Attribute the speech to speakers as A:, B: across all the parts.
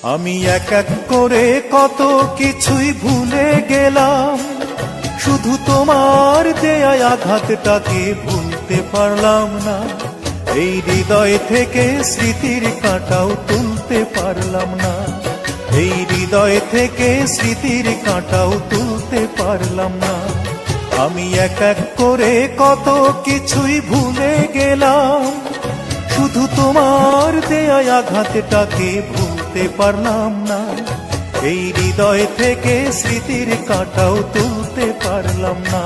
A: আমি এক এক করে কত কিছুই ভুলে গেলাম, শুধু তোমার দেয়া আঘাতটাকে ভুলতে পারলাম না। এই হৃদয় থেকে স্মৃতির কাঁটাও তুলতে পারলাম না, এই হৃদয় থেকে স্মৃতির কাঁটাও তুলতে পারলাম না। আমি এক এক করে কত কিছুই ভুলে গেলাম, শুধু তোমার দেয়া আঘাতটাকে ভুলতে পারলাম না। এই হৃদয় থেকে স্মৃতির কাঁটাও তুলতে পারলাম না,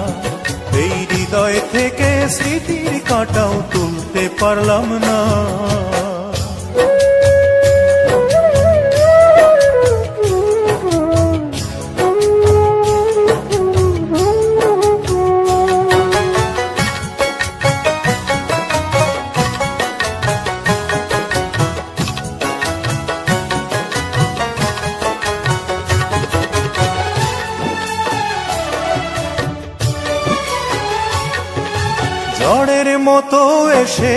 A: এই হৃদয় থেকে স্মৃতির কাঁটাও তুলতে পারলাম না। ঝড়ের মতো এসে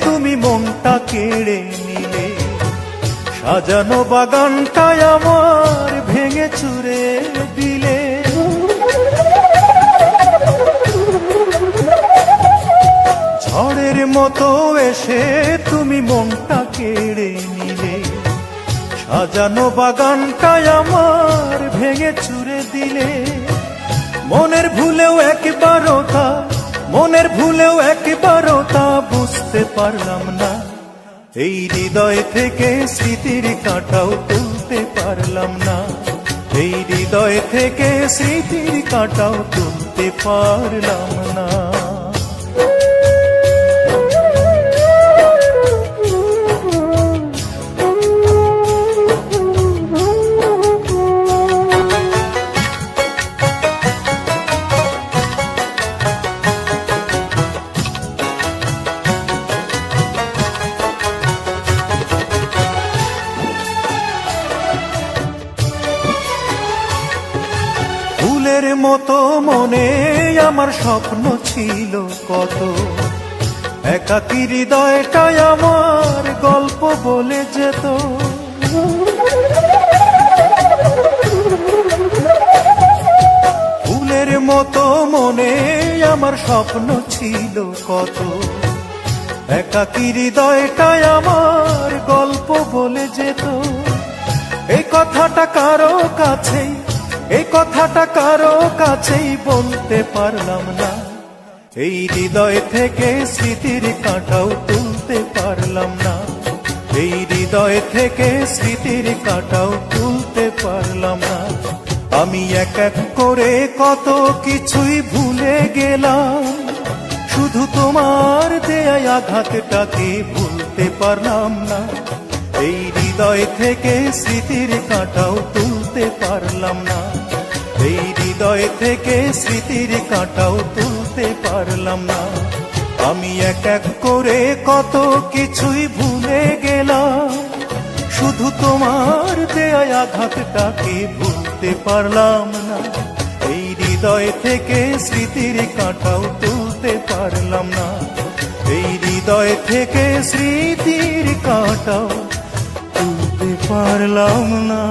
A: তুমি মনটা কেড়ে নিলে, সাজানো বাগানটায় আমার ভেঙে চুরে দিলে। ঝড়ের মতো এসে তুমি মনটা কেড়ে নিলে, সাজানো বাগানটায় আমার ভেঙে চুরে দিলে। মনের ভুলেও একবারও তা, মনের ভুলেও একবারও তা বুঝতে পারলাম না। এই হৃদয় থেকে স্মৃতির কাঁটাও তুলতে পারলাম না, এই হৃদয় থেকে স্মৃতির কাঁটাও তুলতে পারলাম না। ফুলের মতো মনে আমার স্বপ্ন ছিল কত, একাকী হৃদয়টাই আমার গল্প বলে যেত। ফুলের মতো মনে আমার স্বপ্ন ছিল কত, একাকী হৃদয়টাই আমার গল্প বলে যেত। এই কথাটা কারো কাছেই, এই কথাটা কারো কাছেই বলতে পারলাম না। এই হৃদয় থেকে স্মৃতির কাঁটাও তুলতে পারলাম না, এই হৃদয় থেকে স্মৃতির কাঁটাও তুলতে পারলাম না। আমি এক এক করে কত কিছুই ভুলে গেলাম, শুধু তোমার দেয়া আঘাতটাকে ভুলতে পারলাম না। এই হৃদয় থেকে স্মৃতির কাঁটাও তুলতে পারলাম না, এই হৃদয় থেকে স্মৃতির কাঁটাও তুলতে পারলাম না। আমি এক এক করে কত কিছুই ভুলে গেলাম, শুধু তোমার দেয়া আঘাতটাকে ভুলতে পারলাম না। এই হৃদয় থেকে স্মৃতির কাঁটাও তুলতে পারলাম না, এই হৃদয় থেকে স্মৃতির কাঁটাও তুলতে পারলাম না।